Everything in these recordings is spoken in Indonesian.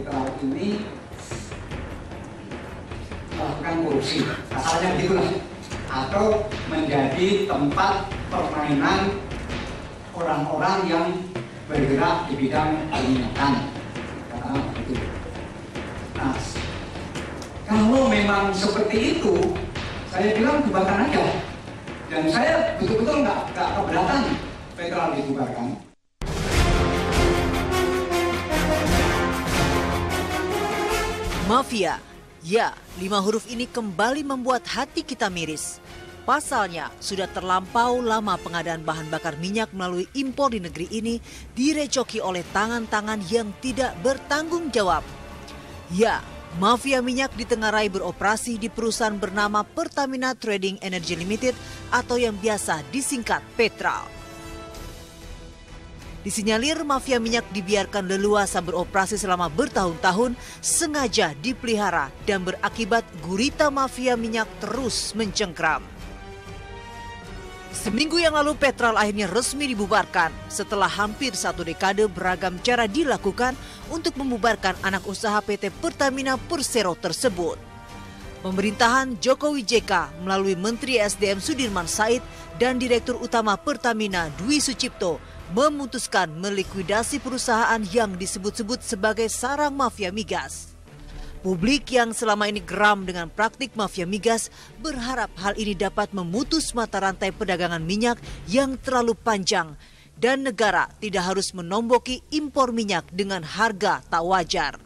Petrol ini melakukan korupsi, asalnya gitulah, atau menjadi tempat permainan orang-orang yang bergerak di bidang peminyakan. Nah, kalau memang seperti itu, saya bilang bubarkan aja. Dan saya betul-betul nggak keberatan Petrol dibubarkan. Mafia, ya, 5 huruf ini kembali membuat hati kita miris. Pasalnya, sudah terlampau lama pengadaan bahan bakar minyak melalui impor di negeri ini direcoki oleh tangan-tangan yang tidak bertanggung jawab. Ya, mafia minyak ditengarai beroperasi di perusahaan bernama Pertamina Trading Energy Limited atau yang biasa disingkat Petral. Disinyalir mafia minyak dibiarkan leluasa beroperasi selama bertahun-tahun, sengaja dipelihara dan berakibat gurita mafia minyak terus mencengkram. Seminggu yang lalu Petral akhirnya resmi dibubarkan setelah hampir 1 dekade beragam cara dilakukan untuk membubarkan anak usaha PT Pertamina Persero tersebut. Pemerintahan Jokowi JK melalui Menteri SDM Sudirman Said dan Direktur Utama Pertamina Dwi Sucipto memutuskan melikuidasi perusahaan yang disebut-sebut sebagai sarang mafia migas. Publik yang selama ini geram dengan praktik mafia migas berharap hal ini dapat memutus mata rantai perdagangan minyak yang terlalu panjang dan negara tidak harus menomboki impor minyak dengan harga tak wajar.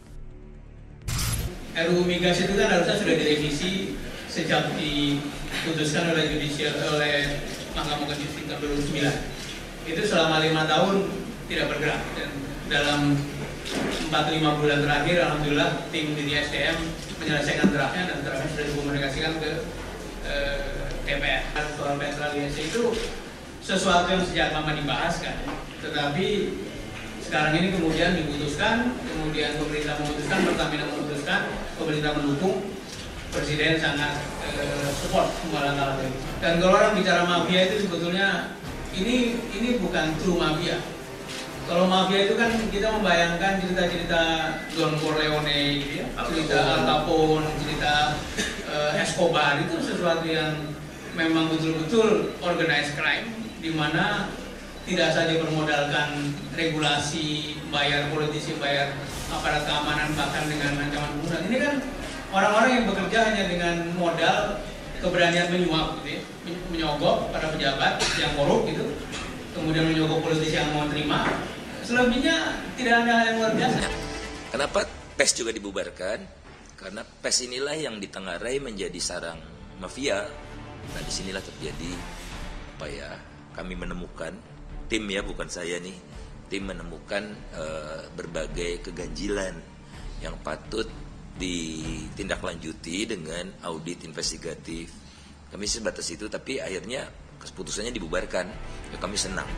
RUU migas itu kan harusnya sudah direvisi sejak diputuskan oleh Mahkamah Konstitusi tahun 2009. Itu selama 5 tahun tidak bergerak, dan dalam 4-5 bulan terakhir alhamdulillah tim di SDM menyelesaikan draftnya dan draftnya sudah dikomunikasikan ke DPR. Soal petralisasi itu sesuatu yang sejak lama dibahas kan, tetapi sekarang ini kemudian diputuskan, kemudian pemerintah memutuskan, Pertamina memutuskan, pemerintah mendukung, Presiden sangat support semua langkah-langkah itu. Dan kalau orang bicara mafia itu sebetulnya ini bukan true mafia. Kalau mafia itu kan kita membayangkan cerita-cerita Don Corleone, gitu ya, cerita Al Capone, cerita Escobar, itu sesuatu yang memang betul-betul organized crime, di mana tidak saja bermodalkan regulasi, bayar politisi, bayar aparat keamanan, bahkan dengan ancaman pembunuhan. Ini kan orang-orang yang bekerja hanya dengan modal keberanian menyuap, gitu ya, menyogok para pejabat yang korup gitu, kemudian menyogok politisi yang mau terima. Selebihnya tidak ada hal yang luar biasa. Kenapa PES juga dibubarkan? Karena PES inilah yang ditengarai menjadi sarang mafia. Nah, disinilah terjadi kami menemukan, tim ya bukan saya nih, tim menemukan berbagai keganjilan yang patut ditindaklanjuti dengan audit investigatif. Kami sebatas itu, tapi akhirnya keputusannya dibubarkan. Ya, kami senang.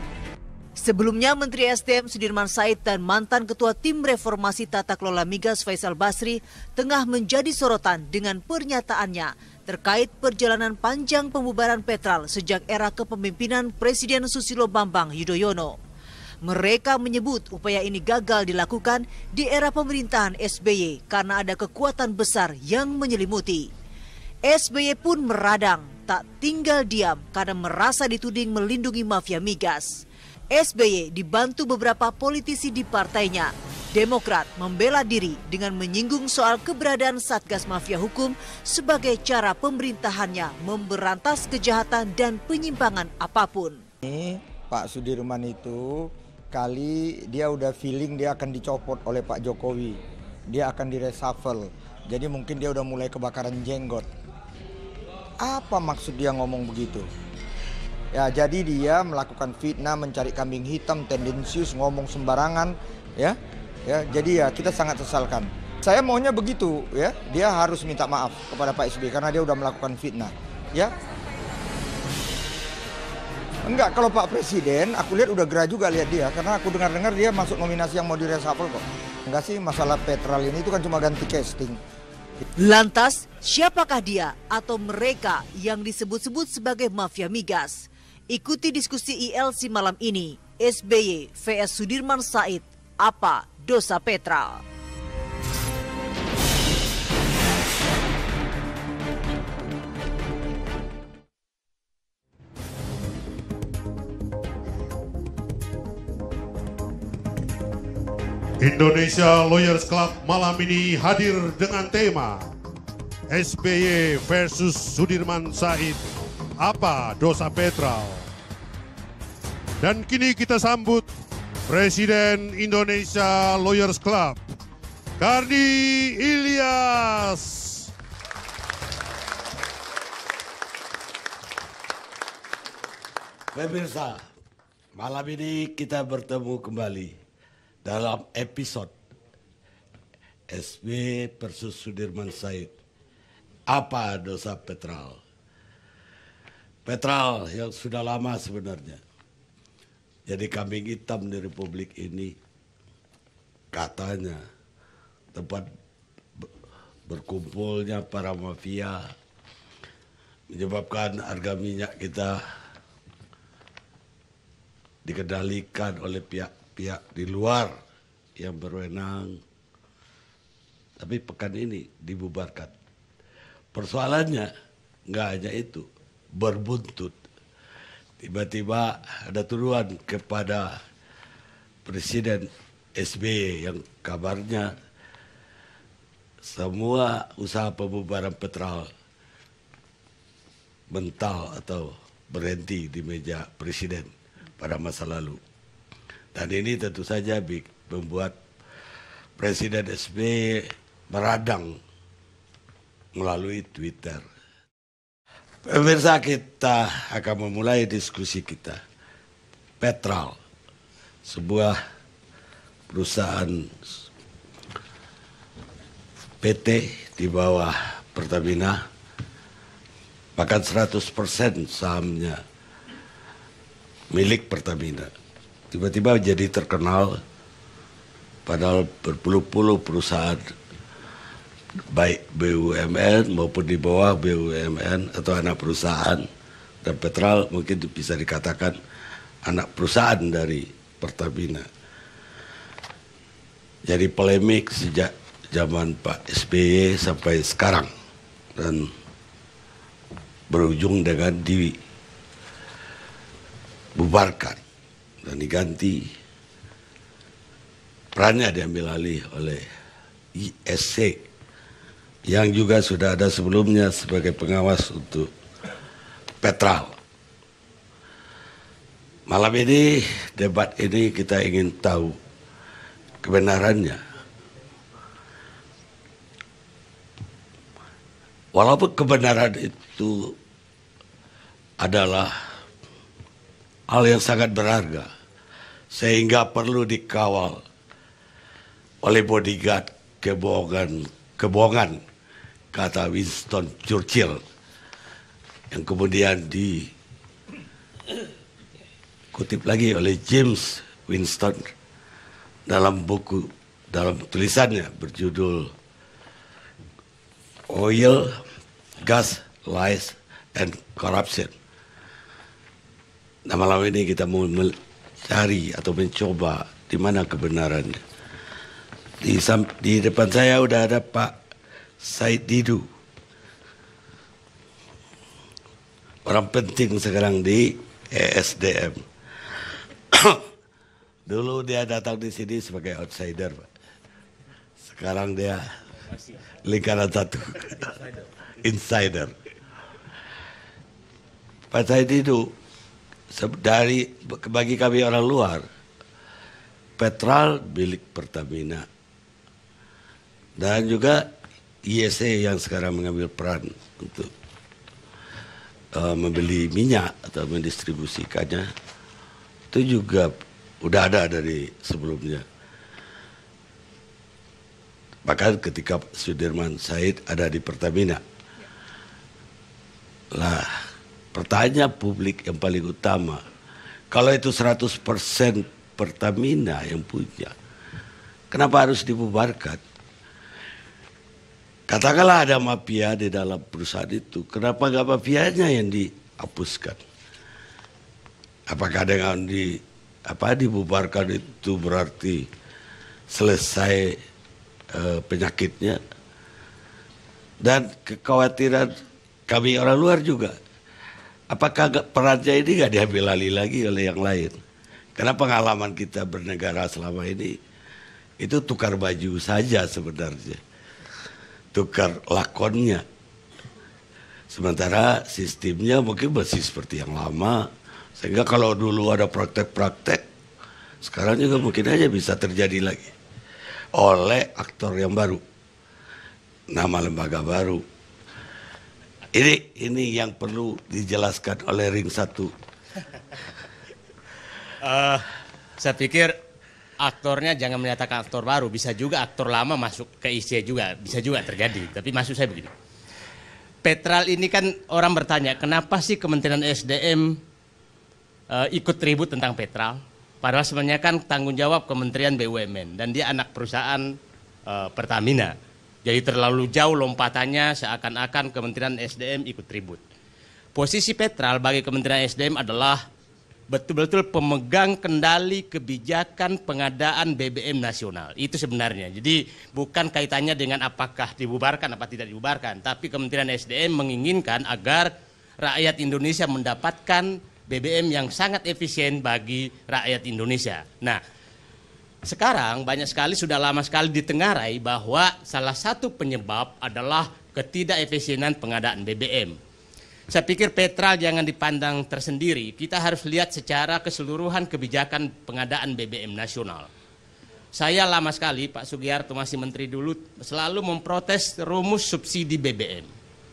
Sebelumnya Menteri SDM Sudirman Said dan mantan Ketua Tim Reformasi Tata Kelola Migas Faisal Basri tengah menjadi sorotan dengan pernyataannya terkait perjalanan panjang pembubaran Petral sejak era kepemimpinan Presiden Susilo Bambang Yudhoyono. Mereka menyebut upaya ini gagal dilakukan di era pemerintahan SBY karena ada kekuatan besar yang menyelimuti. SBY pun meradang, tak tinggal diam karena merasa dituding melindungi mafia migas. SBY dibantu beberapa politisi di partainya. Demokrat membela diri dengan menyinggung soal keberadaan Satgas Mafia Hukum sebagai cara pemerintahannya memberantas kejahatan dan penyimpangan apapun. Pak Sudirman itu kali dia udah feeling dia akan dicopot oleh Pak Jokowi. Dia akan direshuffle. Jadi mungkin dia udah mulai kebakaran jenggot. Apa maksud dia ngomong begitu? Ya, jadi dia melakukan fitnah, mencari kambing hitam, tendensius, ngomong sembarangan, ya. Ya, jadi ya kita sangat sesalkan. Saya maunya begitu, ya. Dia harus minta maaf kepada Pak SBY karena dia udah melakukan fitnah, ya. Enggak, kalau Pak Presiden, aku lihat udah gerah juga lihat dia, karena aku dengar-dengar dia masuk nominasi yang mau direshuffle kok. Enggak sih, masalah Petral ini itu kan cuma ganti casting. Lantas, siapakah dia atau mereka yang disebut-sebut sebagai mafia migas? Ikuti diskusi ILC malam ini, SBY vs Sudirman Said, apa dosa Petral? Indonesia Lawyers Club malam ini hadir dengan tema SBY versus Sudirman Said, apa dosa Petral? Dan kini kita sambut Presiden Indonesia Lawyers Club, Kardi Ilyas. Pemirsa, malam ini kita bertemu kembali dalam episode SBY versus Sudirman Said, apa dosa Petral? Petral yang sudah lama sebenarnya jadi kambing hitam di Republik ini, katanya tempat berkumpulnya para mafia, menyebabkan harga minyak kita dikendalikan oleh pihak-pihak di luar yang berwenang. Tapi pekan ini dibubarkan. Persoalannya nggak hanya itu, berbuntut. Tiba-tiba ada tuduhan kepada Presiden SBY yang kabarnya semua usaha pembubaran Petral mental atau berhenti di meja Presiden pada masa lalu. Dan ini tentu saja membuat Presiden SBY meradang melalui Twitter. Pemirsa, kita akan memulai diskusi kita. Petral, sebuah perusahaan PT di bawah Pertamina, bahkan 100% sahamnya milik Pertamina. Tiba-tiba jadi terkenal, padahal berpuluh-puluh perusahaan baik BUMN maupun di bawah BUMN atau anak perusahaan, dan Petral mungkin bisa dikatakan anak perusahaan dari Pertamina. Jadi polemik sejak zaman Pak SBY sampai sekarang dan berujung dengan dibubarkan dan diganti, perannya diambil alih oleh ISC yang juga sudah ada sebelumnya sebagai pengawas untuk Petral. Malam ini, debat ini kita ingin tahu kebenarannya. Walaupun kebenaran itu adalah hal yang sangat berharga, sehingga perlu dikawal oleh bodyguard kebohongan, kata Winston Churchill, yang kemudian dikutip lagi oleh James Winston dalam tulisannya berjudul Oil, Gas, Lies, and Corruption. Nah, malam ini kita mau mencari atau mencoba di mana kebenarannya. Di depan saya udah ada Pak Said Didu, orang penting sekarang di ESDM. Dulu dia datang di sini sebagai outsider, Pak. Sekarang dia lingkaran satu, insider. Pak Said Didu, bagi kami orang luar, Petral milik Pertamina, dan juga ISC yang sekarang mengambil peran untuk membeli minyak atau mendistribusikannya, itu juga udah ada dari sebelumnya. Bahkan ketika Sudirman Said ada di Pertamina. Lah, pertanyaan publik yang paling utama, kalau itu 100% Pertamina yang punya, kenapa harus dibubarkan? Katakanlah ada mafia di dalam perusahaan itu, kenapa nggak mafianya yang dihapuskan? Apakah dengan dibubarkan itu berarti selesai penyakitnya? Dan kekhawatiran kami orang luar juga, apakah perannya ini nggak diambil alih lagi oleh yang lain? Karena pengalaman kita bernegara selama ini Itu tukar baju saja sebenarnya, tukar lakonnya. Sementara sistemnya mungkin masih seperti yang lama, sehingga kalau dulu ada praktek-praktek, sekarang juga mungkin aja bisa terjadi lagi oleh aktor yang baru, nama lembaga baru. Ini yang perlu dijelaskan oleh Ring 1. Saya pikir aktornya jangan menyatakan aktor baru, bisa juga aktor lama masuk ke IC juga, bisa juga terjadi. Tapi maksud saya begini, Petral ini kan orang bertanya, kenapa sih Kementerian SDM ikut ribut tentang Petral? Padahal sebenarnya kan tanggung jawab Kementerian BUMN dan dia anak perusahaan Pertamina. Jadi terlalu jauh lompatannya, seakan-akan Kementerian SDM ikut ribut. Posisi Petral bagi Kementerian SDM adalah betul-betul pemegang kendali kebijakan pengadaan BBM nasional. Itu sebenarnya. Jadi bukan kaitannya dengan apakah dibubarkan apa tidak dibubarkan. Tapi Kementerian SDM menginginkan agar rakyat Indonesia mendapatkan BBM yang sangat efisien bagi rakyat Indonesia. Nah, sekarang banyak sekali, sudah lama sekali ditengarai bahwa salah satu penyebab adalah ketidakefisienan pengadaan BBM. Saya pikir Petral jangan dipandang tersendiri, kita harus lihat secara keseluruhan kebijakan pengadaan BBM nasional. Saya lama sekali, Pak Sugiharto masih menteri dulu, selalu memprotes rumus subsidi BBM.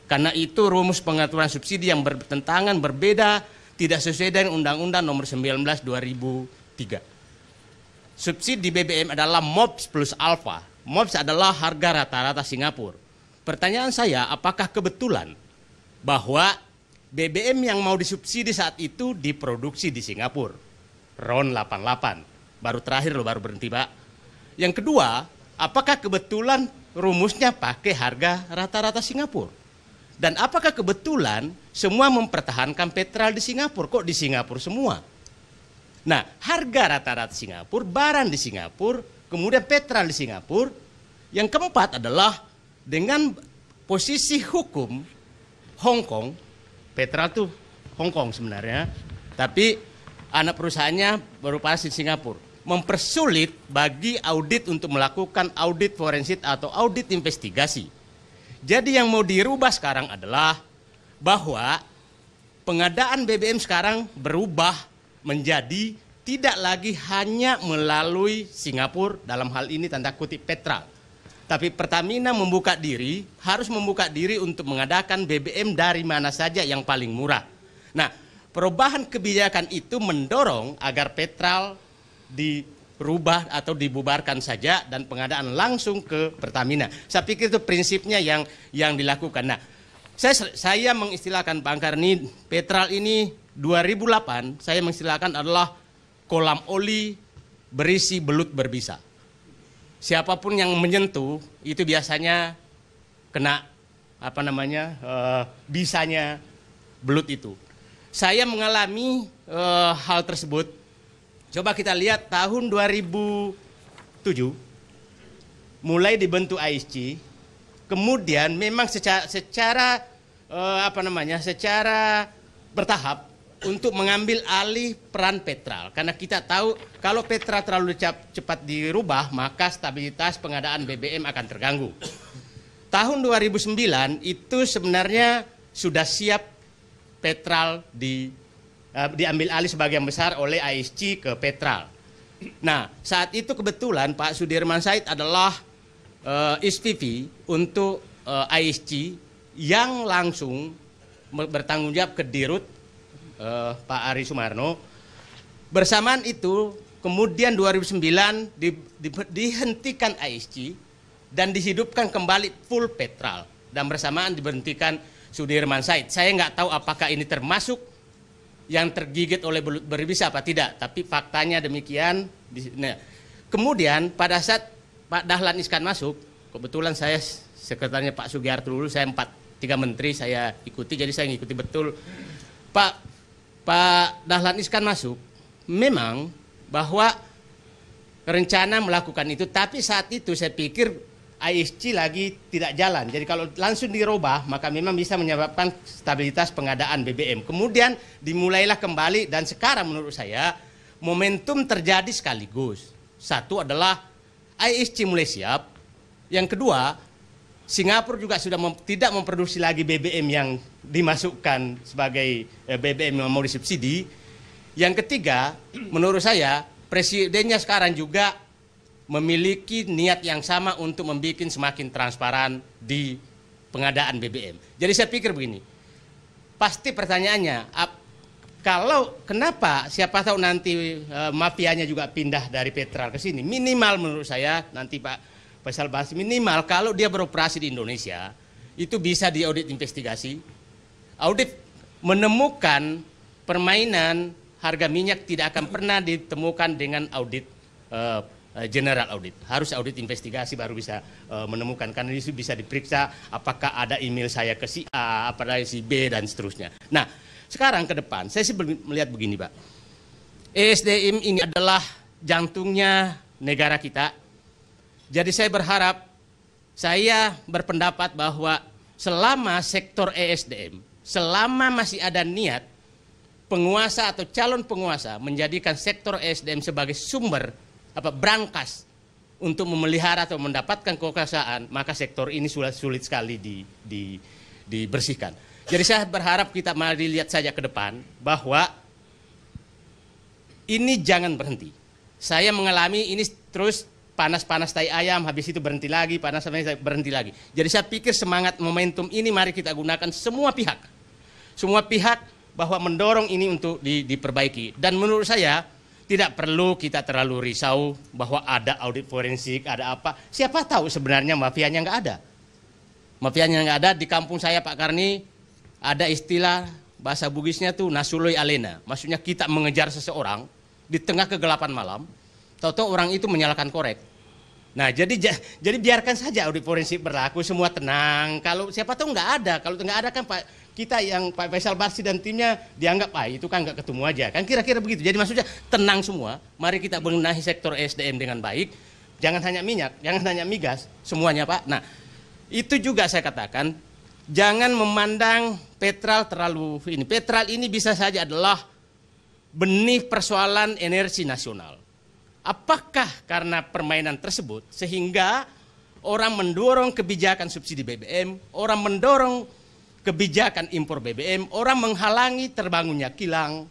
Karena itu rumus pengaturan subsidi yang bertentangan, berbeda, tidak sesuai dengan Undang-Undang Nomor 19 2003. Subsidi BBM adalah MOPS plus alfa. MOPS adalah harga rata-rata Singapura. Pertanyaan saya, apakah kebetulan bahwa BBM yang mau disubsidi saat itu diproduksi di Singapura? RON 88. Baru terakhir loh, baru berhenti, Pak. Yang kedua, apakah kebetulan rumusnya pakai harga rata-rata Singapura? Dan apakah kebetulan semua mempertahankan Petral di Singapura? Kok di Singapura semua? Nah, harga rata-rata Singapura, barang di Singapura, kemudian Petral di Singapura. Yang keempat adalah dengan posisi hukum Hong Kong, Petral tuh Hong Kong sebenarnya, tapi anak perusahaannya beroperasi di Singapura, mempersulit bagi audit untuk melakukan audit forensik atau audit investigasi. Jadi yang mau dirubah sekarang adalah bahwa pengadaan BBM sekarang berubah menjadi tidak lagi hanya melalui Singapura, dalam hal ini tanda kutip Petral. Tapi Pertamina membuka diri, harus membuka diri untuk mengadakan BBM dari mana saja yang paling murah. Nah, perubahan kebijakan itu mendorong agar Petral dirubah atau dibubarkan saja dan pengadaan langsung ke Pertamina. Saya pikir itu prinsipnya yang dilakukan. Nah, saya mengistilahkan Pak Angkarni, Petral ini 2008 saya mengistilahkan adalah kolam oli berisi belut berbisa. Siapapun yang menyentuh itu biasanya kena bisanya belut itu. Saya mengalami hal tersebut. Coba kita lihat tahun 2007 mulai dibentuk ISC, kemudian memang secara bertahap untuk mengambil alih peran Petral. Karena kita tahu kalau Petral terlalu cepat dirubah, maka stabilitas pengadaan BBM akan terganggu. Tahun 2009 itu sebenarnya sudah siap Petral diambil alih sebagian besar oleh ISC ke Petral. Nah, saat itu kebetulan Pak Sudirman Said adalah SPV untuk ISC yang langsung bertanggung jawab ke Dirut Pak Ari Sumarno. Bersamaan itu kemudian 2009 dihentikan ISC dan dihidupkan kembali full Petral, dan bersamaan diberhentikan Sudirman Said. Saya nggak tahu apakah ini termasuk yang tergigit oleh belut berbisa apa tidak, tapi faktanya demikian. Nah, kemudian pada saat Pak Dahlan Iskan masuk, kebetulan saya sekretarinya Pak Sugiharto dulu, saya 3 menteri saya ikuti, jadi saya ngikuti betul. Pak Dahlan Iskan masuk, memang bahwa rencana melakukan itu, tapi saat itu saya pikir ISC lagi tidak jalan. Jadi kalau langsung dirubah, maka memang bisa menyebabkan stabilitas pengadaan BBM. Kemudian dimulailah kembali, dan sekarang menurut saya momentum terjadi sekaligus. Satu adalah ISC mulai siap. Yang kedua, Singapura juga sudah tidak memproduksi lagi BBM yang dimasukkan sebagai BBM yang mau disubsidi. Yang ketiga, menurut saya presidennya sekarang juga memiliki niat yang sama untuk membuat semakin transparan di pengadaan BBM. Jadi saya pikir begini, pasti pertanyaannya, kalau kenapa siapa tahu nanti mafianya juga pindah dari Petral ke sini, minimal menurut saya nanti Pak Faisal Basri minimal kalau dia beroperasi di Indonesia itu bisa diaudit investigasi, audit menemukan permainan harga minyak tidak akan pernah ditemukan dengan audit general audit. Harus audit investigasi baru bisa menemukan, karena itu bisa diperiksa apakah ada email saya ke si A, apa dari si B dan seterusnya. Nah, sekarang ke depan saya sih melihat begini, Pak. ESDM ini adalah jantungnya negara kita. Jadi saya berharap, saya berpendapat bahwa selama sektor ESDM, selama masih ada niat penguasa atau calon penguasa menjadikan sektor ESDM sebagai sumber brankas untuk memelihara atau mendapatkan kekuasaan, maka sektor ini sulit sekali dibersihkan. Jadi saya berharap kita mari lihat saja ke depan bahwa ini jangan berhenti. Saya mengalami ini terus panas-panas tai ayam, habis itu berhenti lagi, panas berhenti lagi. Jadi saya pikir semangat momentum ini mari kita gunakan semua pihak bahwa mendorong ini untuk diperbaiki. Dan menurut saya tidak perlu kita terlalu risau bahwa ada audit forensik, ada apa. Siapa tahu sebenarnya mafianya nggak ada. Mafianya nggak ada. Di kampung saya Pak Karni ada istilah bahasa Bugisnya tuh nasuloi alena. Maksudnya kita mengejar seseorang di tengah kegelapan malam, tahu-tahu orang itu menyalakan korek. Nah jadi biarkan saja audit forensik berlaku, semua tenang. Kalau siapa tahu nggak ada, kalau nggak ada kan Pak, kita yang Pak Faisal Basri dan timnya dianggap itu kan nggak ketemu aja, kan kira-kira begitu. Jadi maksudnya tenang semua, mari kita benahi sektor SDM dengan baik, jangan hanya minyak, jangan hanya migas, semuanya Pak. Nah itu juga saya katakan, jangan memandang Petral terlalu ini. Petral ini bisa saja adalah benih persoalan energi nasional. Apakah karena permainan tersebut sehingga orang mendorong kebijakan subsidi BBM, orang mendorong kebijakan impor BBM, orang menghalangi terbangunnya kilang.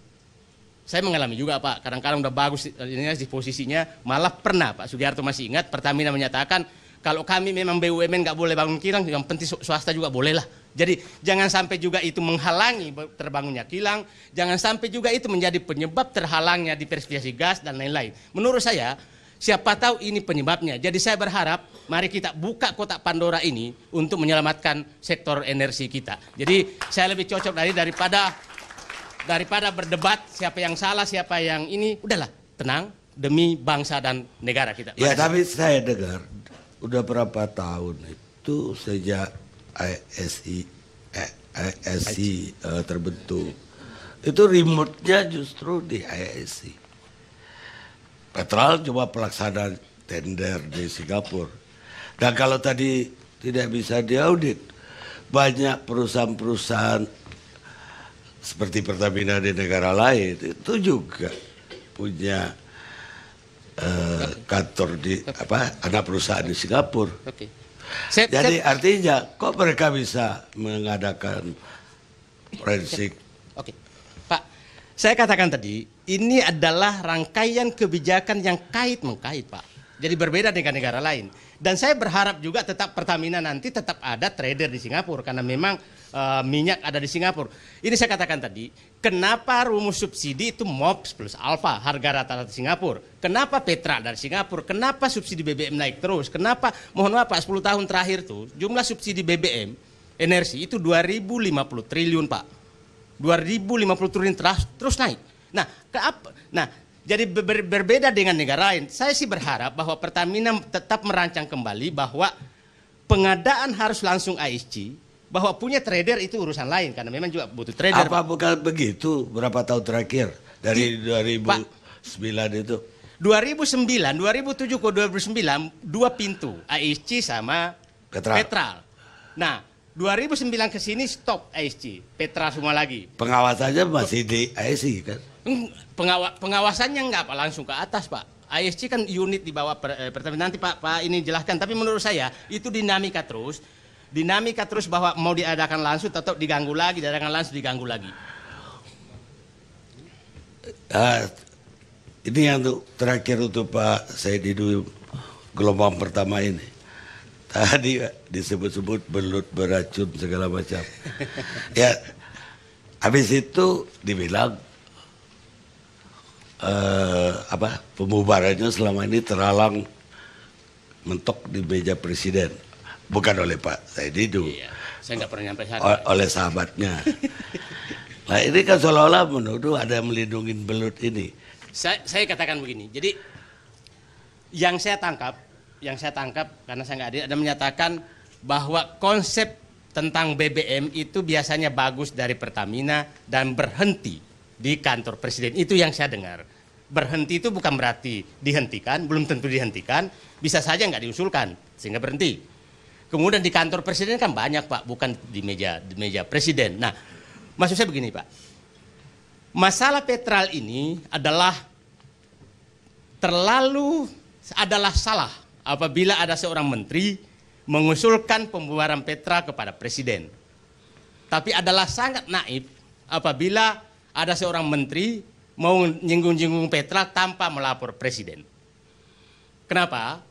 Saya mengalami juga Pak, kadang-kadang udah bagus ini di posisinya, malah pernah Pak Sugiharto masih ingat Pertamina menyatakan kalau kami memang BUMN nggak boleh bangun kilang, yang penting swasta juga boleh lah. Jadi jangan sampai juga itu menghalangi terbangunnya kilang, jangan sampai juga itu menjadi penyebab terhalangnya diversifikasi gas dan lain-lain. Menurut saya, siapa tahu ini penyebabnya. Jadi saya berharap mari kita buka kotak Pandora ini untuk menyelamatkan sektor energi kita. Jadi saya lebih cocok daripada berdebat siapa yang salah, siapa yang ini, udahlah tenang demi bangsa dan negara kita. Ya, tapi saya dengar udah berapa tahun itu sejak ISC terbentuk, itu remote-nya justru di ISC. Petral cuma pelaksanaan tender di Singapura. Dan kalau tadi tidak bisa diaudit, banyak perusahaan-perusahaan seperti Pertamina di negara lain itu juga punya kantor di anak perusahaan di Singapura. Oke. Jadi artinya kok mereka bisa mengadakan forensik? Oke. Pak, saya katakan tadi ini adalah rangkaian kebijakan yang kait-mengkait Pak. Jadi berbeda dengan negara lain. Dan saya berharap juga tetap Pertamina nanti tetap ada trader di Singapura karena memang minyak ada di Singapura. Ini saya katakan tadi, kenapa rumus subsidi itu MOPS plus alfa, harga rata-rata Singapura. Kenapa Petral dari Singapura, kenapa subsidi BBM naik terus, kenapa, mohon maaf Pak, 10 tahun terakhir tuh jumlah subsidi BBM energi itu 2050 triliun Pak. 2050 triliun terus naik. Nah, jadi berbeda dengan negara lain. Saya sih berharap bahwa Pertamina tetap merancang kembali bahwa pengadaan harus langsung ISC, bahwa punya trader itu urusan lain karena memang juga butuh trader. Apa bukan begitu berapa tahun terakhir dari 2009 itu? 2009, 2007 ke 2009 dua pintu ISC sama Petral. Nah, 2009 ke sini stop ISC, Petral semua lagi. Pengawasannya masih di ISC kan? Pengawasannya enggak Pak, langsung ke atas Pak. ISC kan unit di bawah Pertamina. Nanti Pak ini jelaskan. Tapi menurut saya itu dinamika terus bahwa mau diadakan langsung tetap diganggu lagi, diadakan langsung diganggu lagi. Ini yang terakhir untuk Pak Said Didu gelombang pertama ini. Tadi disebut-sebut belut beracun segala macam. Ya, habis itu dibilang pembubarannya selama ini terhalang mentok di meja presiden, bukan oleh Pak Said Didu. Iya, saya nggak pernah nyampe sana. Oleh sahabatnya. Nah ini kan seolah-olah menuduh ada yang melindungi belut ini. Saya katakan begini, jadi yang saya tangkap karena saya nggak hadir, ada menyatakan bahwa konsep tentang BBM itu biasanya bagus dari Pertamina dan berhenti di kantor presiden. Itu yang saya dengar. Berhenti itu bukan berarti dihentikan, belum tentu dihentikan, bisa saja nggak diusulkan sehingga berhenti. Kemudian di kantor presiden kan banyak Pak, bukan di meja presiden. Nah, maksud saya begini Pak, masalah Petral ini adalah salah apabila ada seorang menteri mengusulkan pembubaran Petral kepada presiden. Tapi adalah sangat naif apabila ada seorang menteri mau nyinggung-nyinggung Petral tanpa melapor presiden. Kenapa?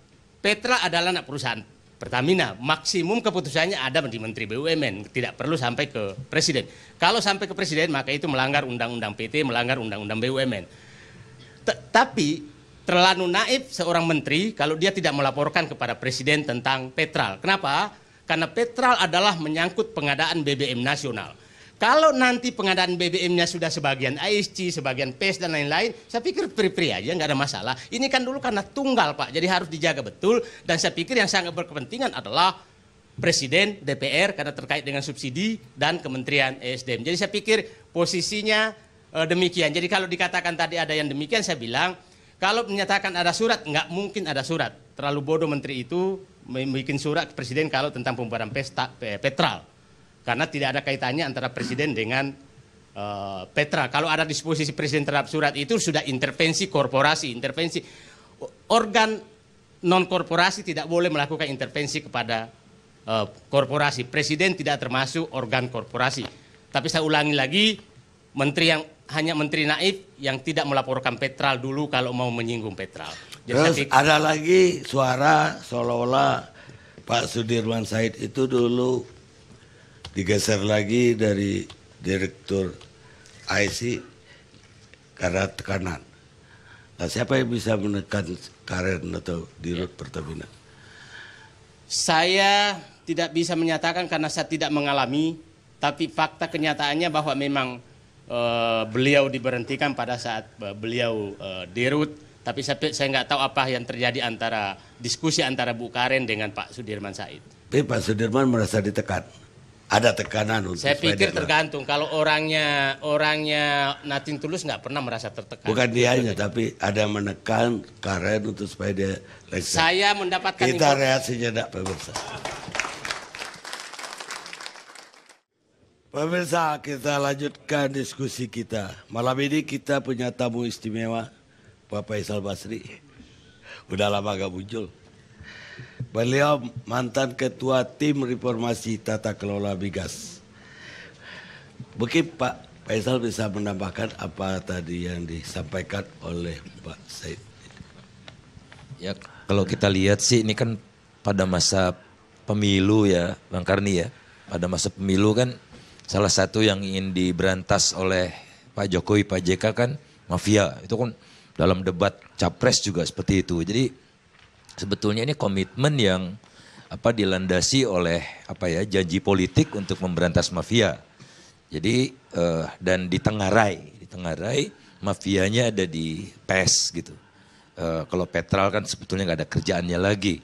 Petral adalah anak perusahaan Pertamina, maksimum keputusannya ada di Menteri BUMN, tidak perlu sampai ke Presiden. Kalau sampai ke Presiden, maka itu melanggar Undang-Undang PT, melanggar Undang-Undang BUMN. Tapi terlalu naif seorang menteri kalau dia tidak melaporkan kepada Presiden tentang Petral. Kenapa? Karena Petral adalah menyangkut pengadaan BBM nasional. Kalau nanti pengadaan BBM-nya sudah sebagian ISC, sebagian PES dan lain-lain, saya pikir pri-pri aja, nggak ada masalah. Ini kan dulu karena tunggal Pak, jadi harus dijaga betul. Dan saya pikir yang sangat berkepentingan adalah Presiden, DPR karena terkait dengan subsidi dan Kementerian ESDM. Jadi saya pikir posisinya demikian. Jadi kalau dikatakan tadi ada yang demikian, saya bilang kalau menyatakan ada surat, nggak mungkin ada surat. Terlalu bodoh menteri itu membuat surat ke Presiden kalau tentang pembubaran Petral. Karena tidak ada kaitannya antara presiden dengan Petral. Kalau ada disposisi presiden terhadap surat itu sudah intervensi korporasi, intervensi organ non korporasi tidak boleh melakukan intervensi kepada korporasi. Presiden tidak termasuk organ korporasi. Tapi saya ulangi lagi, menteri yang hanya menteri naif yang tidak melaporkan Petral dulu kalau mau menyinggung Petral. Terus ada lagi suara seolah-olah Pak Sudirman Said itu dulu digeser lagi dari direktur IC karena tekanan. Nah, siapa yang bisa menekan Karen atau Dirut Pertamina? Saya tidak bisa menyatakan karena saya tidak mengalami, tapi fakta kenyataannya bahwa memang beliau diberhentikan pada saat beliau Dirut, tapi saya nggak tahu apa yang terjadi antara diskusi antara Bu Karen dengan Pak Sudirman Said. Tapi Pak Sudirman merasa ditekan. Ada tekanan untuk saya pikir tergantung. Kalau orangnya nothing tulus nggak pernah merasa tertekan. Bukan dianya, tapi ada menekan Karen untuk supaya dia lengser. Saya mendapatkan kita rehat sejenak pemirsa. Pemirsa, kita lanjutkan diskusi kita. Malam ini kita punya tamu istimewa, Pak Faisal Basri. Udah lama gak muncul. Beliau mantan ketua tim reformasi tata kelola migas. Mungkin Pak Faisal bisa menambahkan apa tadi yang disampaikan oleh Pak Said. Ya, kalau kita lihat sih ini kan pada masa pemilu ya Bang Karni ya. Pada masa pemilu kan salah satu yang ingin diberantas oleh Pak Jokowi, Pak JK kan mafia. Itu kan dalam debat capres juga seperti itu. Jadi sebetulnya ini komitmen yang dilandasi oleh janji politik untuk memberantas mafia. Jadi dan ditengarai mafianya ada di PES gitu. Kalau Petral kan sebetulnya nggak ada kerjaannya lagi.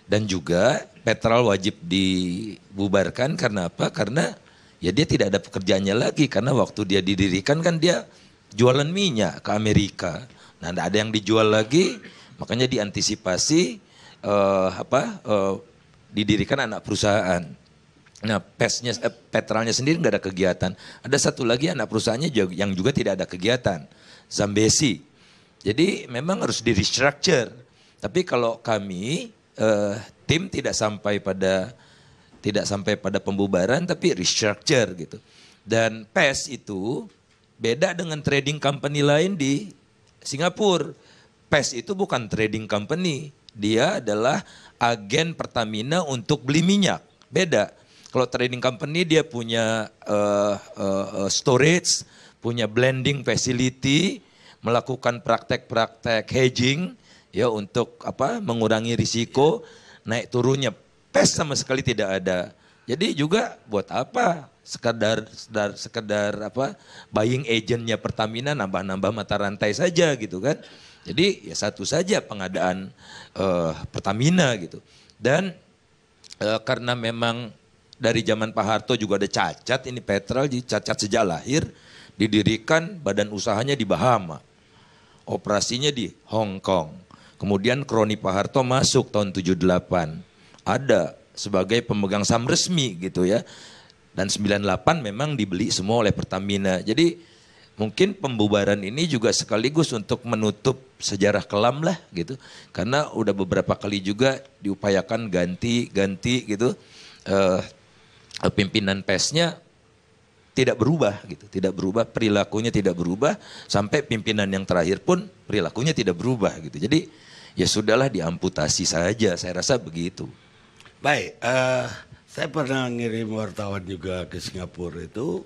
Dan juga Petral wajib dibubarkan karena apa? Karena ya dia tidak ada pekerjaannya lagi karena waktu dia didirikan kan dia jualan minyak ke Amerika. Nah, ada yang dijual lagi. Makanya diantisipasi didirikan anak perusahaan. Nah, Petralnya sendiri nggak ada kegiatan. Ada satu lagi anak perusahaannya yang juga tidak ada kegiatan, Zambesi. Jadi memang harus di restructure. Tapi kalau kami tim tidak sampai pada pembubaran, tapi restructure gitu. Dan PES itu beda dengan trading company lain di Singapura. PES itu bukan trading company, dia adalah agen Pertamina untuk beli minyak. Beda. Kalau trading company dia punya storage, punya blending facility, melakukan praktek-praktek hedging ya untuk mengurangi risiko naik turunnya. PES sama sekali tidak ada. Jadi juga buat apa sekedar buying agentnya Pertamina nambah-nambah mata rantai saja gitu kan. Jadi ya satu saja pengadaan Pertamina gitu. Dan karena memang dari zaman Pak Harto juga ada cacat, ini Petral cacat sejak lahir, didirikan badan usahanya di Bahama. Operasinya di Hong Kong. Kemudian kroni Pak Harto masuk tahun 78. Ada sebagai pemegang saham resmi gitu ya. Dan 98 memang dibeli semua oleh Pertamina. Jadi mungkin pembubaran ini juga sekaligus untuk menutup sejarah kelam lah gitu. Karena udah beberapa kali juga diupayakan ganti gitu. Pimpinan PES-nya tidak berubah gitu, tidak berubah, perilakunya tidak berubah, sampai pimpinan yang terakhir pun perilakunya tidak berubah gitu. Jadi ya sudahlah diamputasi saja, saya rasa begitu. Baik, saya pernah ngirim wartawan juga ke Singapura itu,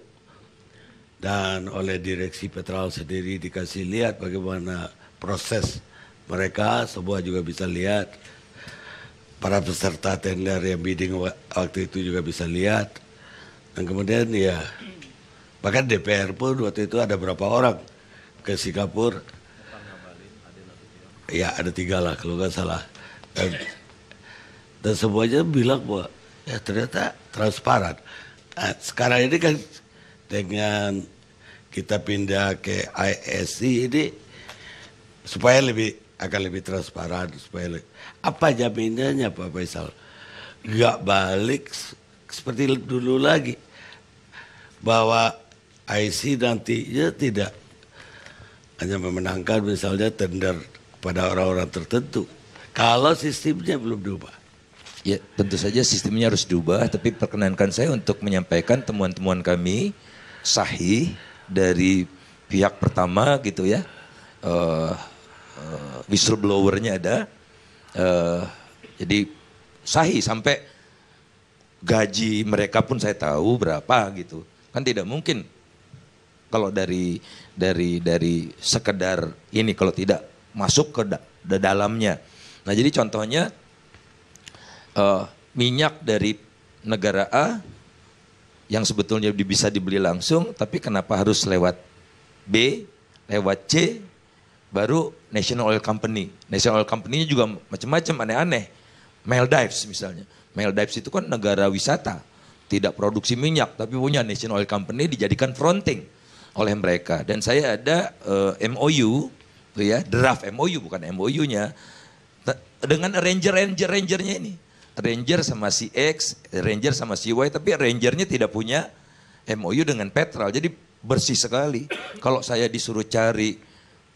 dan oleh direksi Petral sendiri dikasih lihat bagaimana proses mereka, semua juga bisa lihat. Para peserta tender yang bidding waktu itu juga bisa lihat. Dan kemudian ya, bahkan DPR pun waktu itu ada berapa orang ke Singapura. Ya ada 3 lah kalau nggak salah. Dan semuanya bilang bahwa ya ternyata transparan. Nah, sekarang ini kan dengan kita pindah ke ISC ini supaya akan lebih transparan, supaya apa jaminannya Pak Faisal? Nggak balik seperti dulu lagi, bahwa IC nantinya tidak hanya memenangkan misalnya tender pada orang-orang tertentu kalau sistemnya belum diubah. Ya tentu saja sistemnya harus diubah, tapi perkenankan saya untuk menyampaikan temuan-temuan kami sahih dari pihak pertama gitu ya. Whistleblowernya ada, jadi sahih sampai gaji mereka pun saya tahu berapa gitu. Kan tidak mungkin kalau dari sekedar ini kalau tidak masuk ke dalamnya. Nah jadi contohnya minyak dari negara A yang sebetulnya bisa dibeli langsung, tapi kenapa harus lewat B, lewat C, baru National Oil Company. National Oil Company juga macam-macam aneh-aneh. Maldives misalnya. Maldives itu kan negara wisata. Tidak produksi minyak, tapi punya National Oil Company dijadikan fronting oleh mereka. Dan saya ada MOU, ya, draft MOU bukan MOU-nya. Dengan rangernya ini. Ranger sama si X, Ranger sama si Y, tapi Rangernya tidak punya MOU dengan Petral. Jadi bersih sekali. Kalau saya disuruh cari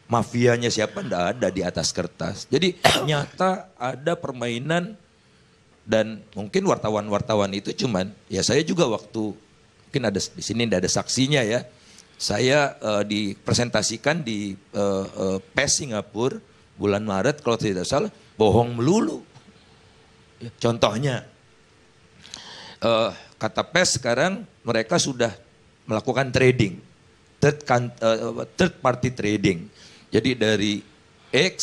mafianya siapa, enggak ada di atas kertas. Jadi nyata ada permainan, dan mungkin wartawan-wartawan itu cuman, ya saya juga waktu, mungkin ada di sini enggak ada saksinya ya. Saya dipresentasikan di PES Singapura bulan Maret kalau tidak salah, bohong melulu. Contohnya, kata PES sekarang mereka sudah melakukan trading, third party trading. Jadi dari X,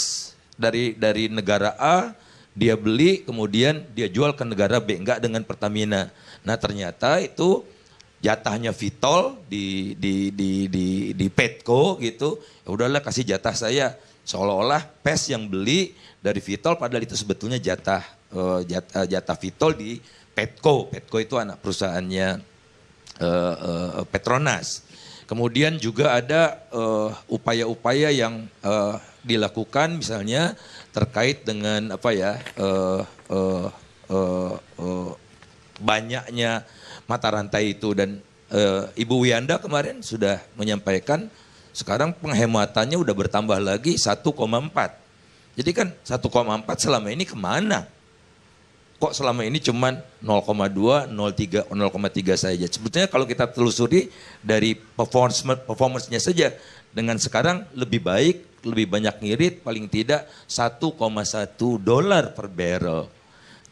dari negara A, dia beli, kemudian dia jual ke negara B, enggak dengan Pertamina. Nah ternyata itu jatahnya Vitol di Petco gitu, ya udahlah kasih jatah saya. Seolah-olah PES yang beli dari Vitol, padahal itu sebetulnya jatah Vitol di Petco. Petco itu anak perusahaannya Petronas. Kemudian juga ada upaya-upaya yang dilakukan misalnya terkait dengan banyaknya mata rantai itu, dan Ibu Wiyanda kemarin sudah menyampaikan Sekarang penghematannya udah bertambah lagi 1,4. Jadi kan 1,4 selama ini kemana? Kok selama ini cuman 0,2, 0,3 saja. Sebetulnya kalau kita telusuri dari performance-nya saja, dengan sekarang lebih baik, lebih banyak ngirit, paling tidak 1,1 dolar per barrel.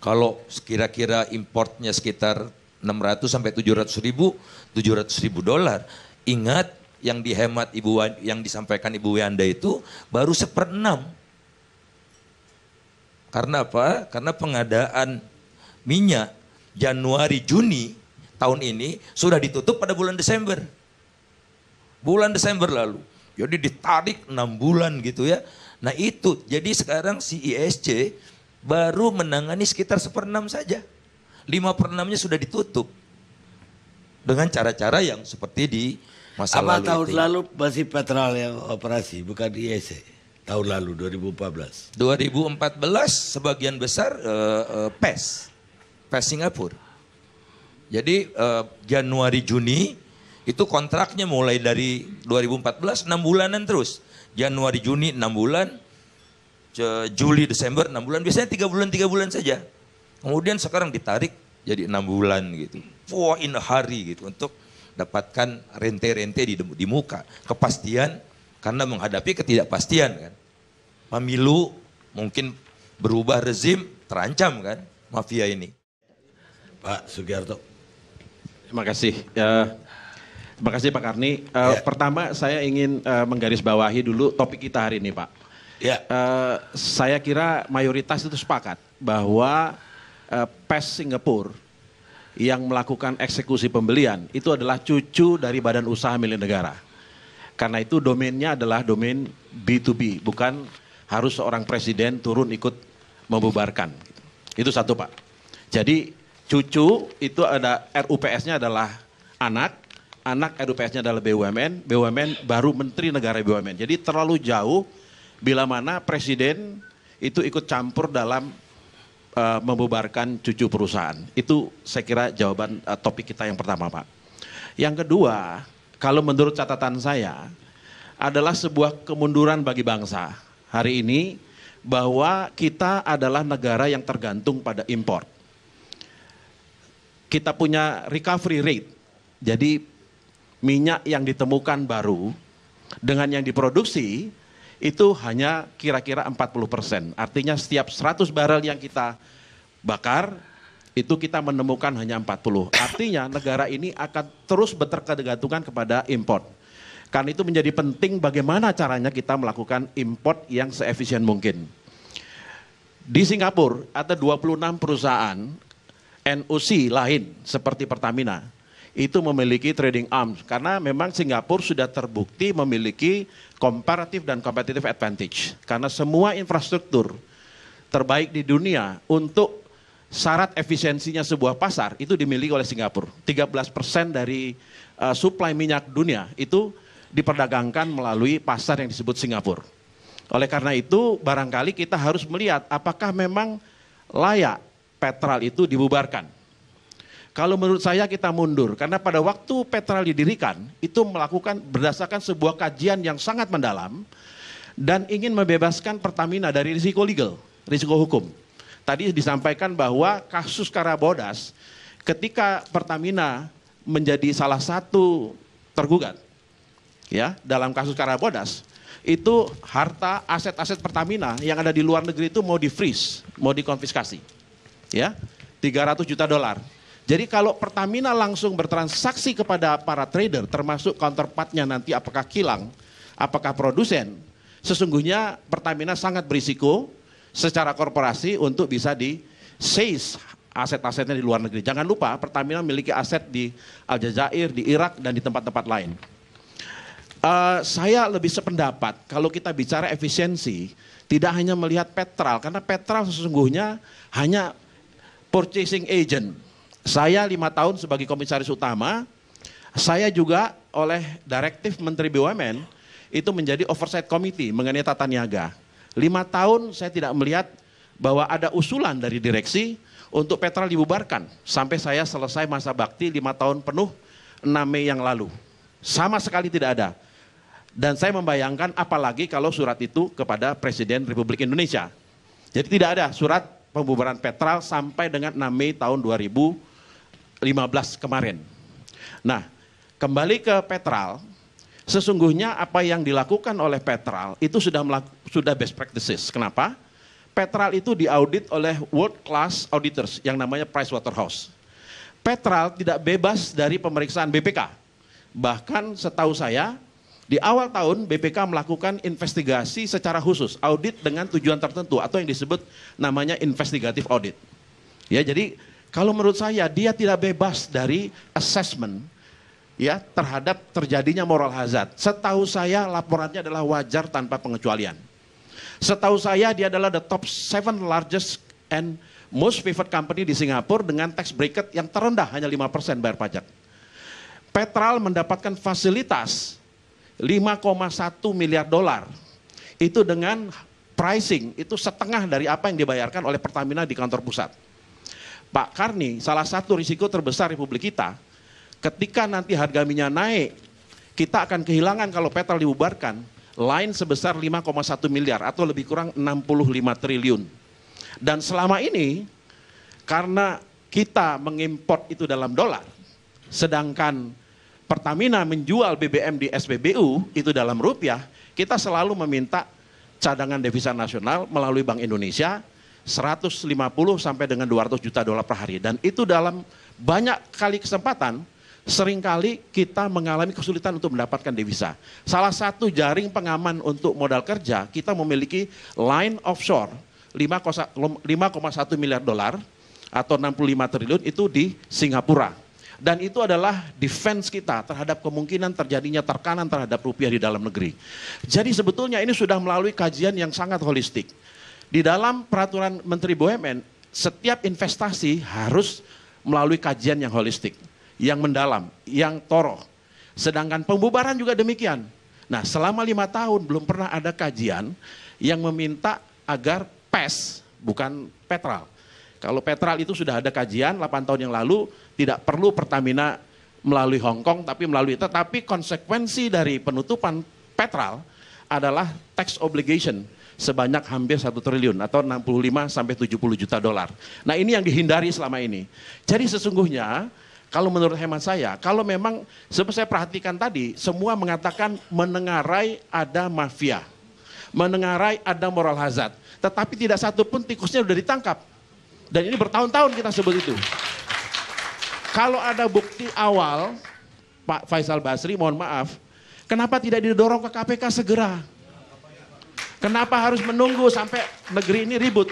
Kalau kira-kira importnya sekitar 600 sampai 700 ribu dolar. Ingat yang dihemat yang disampaikan Ibu Wanda itu baru 1/6. Karena apa? Karena pengadaan minyak Januari Juni tahun ini sudah ditutup pada bulan Desember. Bulan Desember lalu. Jadi ditarik 6 bulan gitu ya. Nah itu, jadi sekarang si ISC baru menangani sekitar 1/6 saja. 5/6-nya sudah ditutup. Dengan cara-cara yang seperti di masa lalu. Tahun lalu masih Petral yang operasi, bukan ISC. Tahun lalu 2014. 2014 sebagian besar PES Singapura. Jadi Januari Juni itu kontraknya mulai dari 2014 6 bulanan terus. Januari Juni 6 bulan, Juli Desember 6 bulan, biasanya 3 bulan saja. Kemudian sekarang ditarik jadi 6 bulan gitu. Wah, in a hurry gitu untuk dapatkan rente-rente di muka, kepastian. Karena menghadapi ketidakpastian kan. Pemilu mungkin berubah rezim, terancam kan mafia ini. Pak Sugiarto. Terima kasih. Terima kasih Pak Karni. Pertama saya ingin menggarisbawahi dulu topik kita hari ini Pak. Ya. Saya kira mayoritas itu sepakat bahwa PES Singapura yang melakukan eksekusi pembelian itu adalah cucu dari badan usaha milik negara. Karena itu domainnya adalah domain B2B, bukan harus seorang presiden turun ikut membubarkan. Itu satu Pak. Jadi cucu itu ada RUPS-nya adalah anak RUPS-nya adalah BUMN, BUMN baru Menteri Negara BUMN. Jadi terlalu jauh bila mana presiden itu ikut campur dalam membubarkan cucu perusahaan. Itu saya kira jawaban topik kita yang pertama Pak. Yang kedua, kalau menurut catatan saya, adalah sebuah kemunduran bagi bangsa hari ini bahwa kita adalah negara yang tergantung pada impor. Kita punya recovery rate, jadi minyak yang ditemukan baru dengan yang diproduksi itu hanya kira-kira 40%. Artinya setiap 100 barel yang kita bakar, itu kita menemukan hanya 40. Artinya negara ini akan terus berketergantungan kepada import. Karena itu menjadi penting bagaimana caranya kita melakukan import yang seefisien mungkin. Di Singapura ada 26 perusahaan NOC lain seperti Pertamina. Itu memiliki trading arms. Karena memang Singapura sudah terbukti memiliki comparative dan competitive advantage. Karena semua infrastruktur terbaik di dunia untuk syarat efisiensinya sebuah pasar itu dimiliki oleh Singapura. 13% dari suplai minyak dunia itu diperdagangkan melalui pasar yang disebut Singapura. Oleh karena itu barangkali kita harus melihat apakah memang layak Petral itu dibubarkan. Kalau menurut saya kita mundur, karena pada waktu Petral didirikan itu melakukan berdasarkan sebuah kajian yang sangat mendalam dan ingin membebaskan Pertamina dari risiko legal, risiko hukum. Tadi disampaikan bahwa kasus Karabodas ketika Pertamina menjadi salah satu tergugat ya dalam kasus Karabodas, itu harta aset-aset Pertamina yang ada di luar negeri itu mau di-freeze, mau dikonfiskasi. Ya, 300 juta dolar. Jadi kalau Pertamina langsung bertransaksi kepada para trader termasuk counterpartnya nanti apakah kilang, apakah produsen, sesungguhnya Pertamina sangat berisiko secara korporasi untuk bisa di-seize aset-asetnya di luar negeri. Jangan lupa Pertamina memiliki aset di Aljazair, di Irak dan di tempat-tempat lain. Saya lebih sependapat kalau kita bicara efisiensi tidak hanya melihat Petral, karena Petral sesungguhnya hanya purchasing agent. Saya 5 tahun sebagai komisaris utama, saya juga oleh direktif Menteri BUMN itu menjadi oversight committee mengenai tata niaga. 5 tahun saya tidak melihat bahwa ada usulan dari direksi untuk Petral dibubarkan sampai saya selesai masa bakti 5 tahun penuh 6 Mei yang lalu. Sama sekali tidak ada. Dan saya membayangkan apalagi kalau surat itu kepada Presiden Republik Indonesia. Jadi tidak ada surat pembubaran Petral sampai dengan 6 Mei tahun 2015 kemarin. Nah, kembali ke Petral, sesungguhnya apa yang dilakukan oleh Petral itu sudah best practices. Kenapa? Petral itu diaudit oleh world class auditors yang namanya Pricewaterhouse. Petral tidak bebas dari pemeriksaan BPK. Bahkan setahu saya, di awal tahun BPK melakukan investigasi secara khusus, audit dengan tujuan tertentu atau yang disebut namanya investigative audit. Ya, jadi kalau menurut saya dia tidak bebas dari assessment ya terhadap terjadinya moral hazard. Setahu saya laporannya adalah wajar tanpa pengecualian. Setahu saya dia adalah the top 7 largest and most favored company di Singapura dengan tax bracket yang terendah hanya 5% bayar pajak. Petral mendapatkan fasilitas 5,1 miliar dolar itu dengan pricing itu setengah dari apa yang dibayarkan oleh Pertamina di kantor pusat. Pak Karni, salah satu risiko terbesar Republik kita, ketika nanti harga minyak naik, kita akan kehilangan kalau Petral dibubarkan, line sebesar 5,1 miliar atau lebih kurang 65 triliun. Dan selama ini, karena kita mengimport itu dalam dolar, sedangkan Pertamina menjual BBM di SPBU itu dalam rupiah, kita selalu meminta cadangan devisa nasional melalui Bank Indonesia 150 sampai dengan 200 juta dolar per hari. Dan itu dalam banyak kali kesempatan, seringkali kita mengalami kesulitan untuk mendapatkan devisa. Salah satu jaring pengaman untuk modal kerja, kita memiliki line offshore 5,1 miliar dolar atau 65 triliun itu di Singapura. Dan itu adalah defense kita terhadap kemungkinan terjadinya tekanan terhadap rupiah di dalam negeri. Jadi sebetulnya ini sudah melalui kajian yang sangat holistik. Di dalam peraturan Menteri BUMN, setiap investasi harus melalui kajian yang holistik, yang mendalam, yang thorough. Sedangkan pembubaran juga demikian. Nah, selama 5 tahun belum pernah ada kajian yang meminta agar PES, bukan Petral. Kalau Petral itu sudah ada kajian 8 tahun yang lalu, tidak perlu Pertamina melalui Hong Kong, tetapi konsekuensi dari penutupan Petral adalah tax obligation sebanyak hampir 1 triliun atau 65 sampai 70 juta dolar. Nah, ini yang dihindari selama ini. Jadi sesungguhnya kalau menurut hemat saya, kalau memang seperti saya perhatikan tadi, semua mengatakan menengarai ada mafia, menengarai ada moral hazard, tetapi tidak satu pun tikusnya sudah ditangkap. Dan ini bertahun-tahun kita sebut itu. Kalau ada bukti awal, Pak Faisal Basri, mohon maaf, kenapa tidak didorong ke KPK segera? Kenapa harus menunggu sampai negeri ini ribut?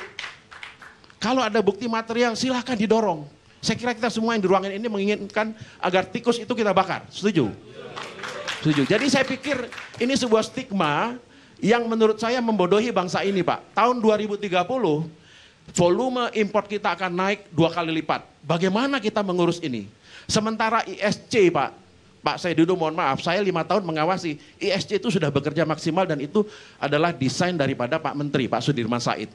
Kalau ada bukti material, silahkan didorong. Saya kira kita semua yang di ruangan ini menginginkan agar tikus itu kita bakar. Setuju? Setuju. Jadi saya pikir ini sebuah stigma yang menurut saya membodohi bangsa ini, Pak. Tahun 2030, volume import kita akan naik 2 kali lipat. Bagaimana kita mengurus ini? Sementara ISC, Pak Saidido, mohon maaf, saya 5 tahun mengawasi. ISC itu sudah bekerja maksimal dan itu adalah desain daripada Pak Menteri, Pak Sudirman Said.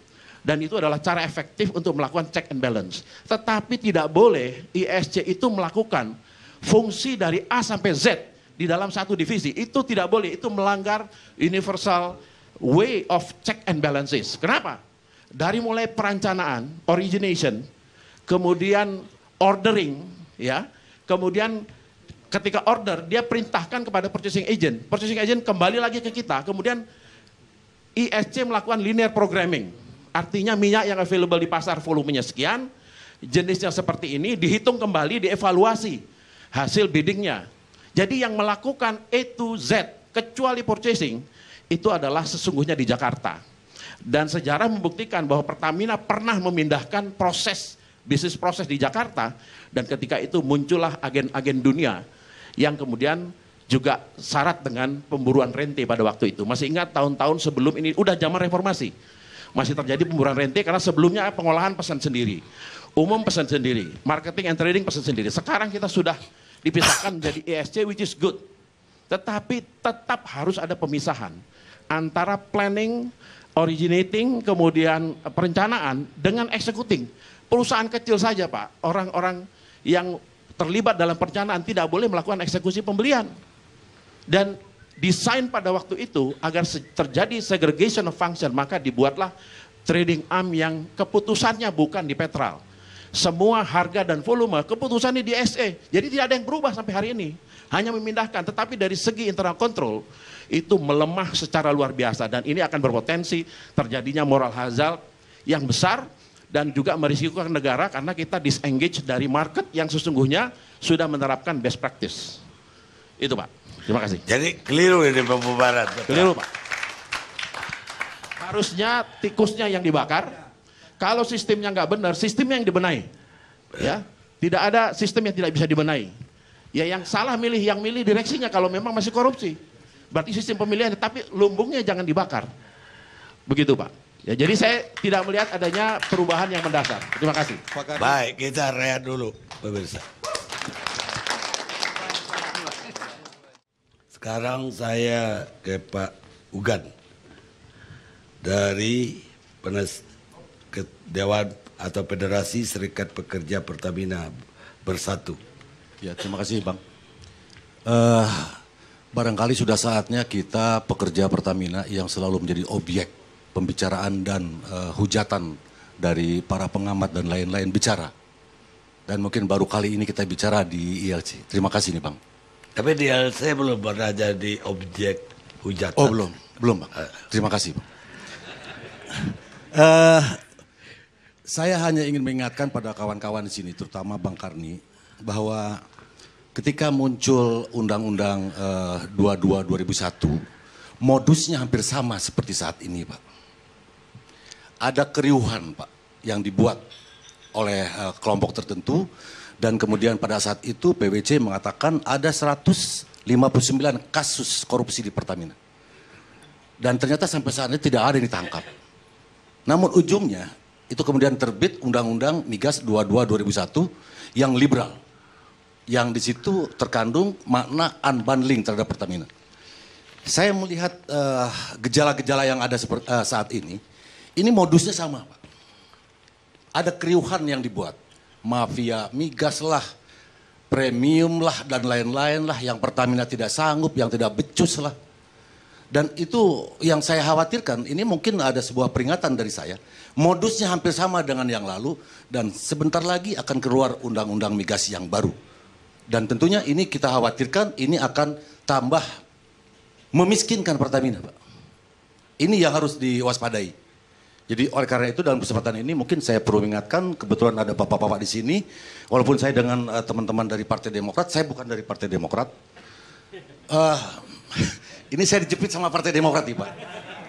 Dan itu adalah cara efektif untuk melakukan check and balance. Tetapi tidak boleh ISC itu melakukan fungsi dari A sampai Z di dalam satu divisi. Itu tidak boleh, itu melanggar universal way of check and balances. Kenapa? Dari mulai perencanaan, origination, kemudian ordering, ya, kemudian ketika order dia perintahkan kepada purchasing agent kembali lagi ke kita, kemudian ISC melakukan linear programming, artinya minyak yang available di pasar volumenya sekian, jenisnya seperti ini, dihitung kembali, dievaluasi hasil biddingnya. Jadi yang melakukan A to Z, kecuali purchasing, itu adalah sesungguhnya di Jakarta. Dan sejarah membuktikan bahwa Pertamina pernah memindahkan bisnis proses di Jakarta, dan ketika itu muncullah agen-agen dunia yang kemudian juga syarat dengan pemburuan rente pada waktu itu. Masih ingat tahun-tahun sebelum ini, udah zaman reformasi, masih terjadi pemburuan rente karena sebelumnya pengolahan pesan sendiri, umum pesan sendiri, marketing and trading pesan sendiri. Sekarang kita sudah dipisahkan menjadi ESC, which is good. Tetapi tetap harus ada pemisahan antara planning, originating, kemudian perencanaan dengan executing. Perusahaan kecil saja, Pak, orang-orang yang terlibat dalam perencanaan tidak boleh melakukan eksekusi pembelian. Dan desain pada waktu itu agar terjadi segregation of function, maka dibuatlah trading arm yang keputusannya bukan di Petral. Semua harga dan volume keputusannya di SE. Jadi tidak ada yang berubah sampai hari ini. Hanya memindahkan, tetapi dari segi internal control itu melemah secara luar biasa, dan ini akan berpotensi terjadinya moral hazard yang besar dan juga merisikokan negara karena kita disengage dari market yang sesungguhnya sudah menerapkan best practice. Itu Pak. Terima kasih. Jadi keliru ini pembubaran. Keliru Pak. Harusnya tikusnya yang dibakar. Kalau sistemnya nggak benar, sistemnya yang dibenahi. Ya, tidak ada sistem yang tidak bisa dibenahi. Ya, yang salah milih, yang milih direksinya kalau memang masih korupsi. Berarti sistem pemilihan, tapi lumbungnya jangan dibakar. Begitu Pak. Ya, jadi saya tidak melihat adanya perubahan yang mendasar. Terima kasih. Baik, kita rehat dulu, pemirsa. Sekarang saya ke Pak Ugan dari Dewan atau Federasi Serikat Pekerja Pertamina Bersatu. Ya, terima kasih Bang. Barangkali sudah saatnya kita pekerja Pertamina yang selalu menjadi objek pembicaraan dan hujatan dari para pengamat dan lain-lain bicara. Dan mungkin baru kali ini kita bicara di ILC. Terima kasih nih Bang. Tapi di ILC belum pernah jadi objek hujatan. Oh belum Bang. Terima kasih Bang. Saya hanya ingin mengingatkan pada kawan-kawan di sini, terutama Bang Karni, bahwa ketika muncul Undang-Undang 22/2001, modusnya hampir sama seperti saat ini Pak. Ada keriuhan Pak yang dibuat oleh kelompok tertentu, dan kemudian pada saat itu PwC mengatakan ada 159 kasus korupsi di Pertamina. Dan ternyata sampai saat ini tidak ada yang ditangkap. Namun ujungnya itu kemudian terbit Undang-Undang Migas 22/2001 yang liberal. Yang di situ terkandung makna unbundling terhadap Pertamina. Saya melihat gejala-gejala yang ada saat ini modusnya sama Pak. Ada keriuhan yang dibuat. Mafia migas lah, premium lah, dan lain-lain lah, yang Pertamina tidak sanggup, yang tidak becus lah. Dan itu yang saya khawatirkan, ini mungkin ada sebuah peringatan dari saya. Modusnya hampir sama dengan yang lalu, dan sebentar lagi akan keluar undang-undang migas yang baru. Dan tentunya ini kita khawatirkan, ini akan tambah memiskinkan Pertamina Pak. Ini yang harus diwaspadai. Jadi oleh karena itu dalam kesempatan ini mungkin saya perlu mengingatkan, kebetulan ada bapak-bapak di sini, walaupun saya dengan teman-teman dari Partai Demokrat, saya bukan dari Partai Demokrat. Ini saya dijepit sama Partai Demokrat nih Pak.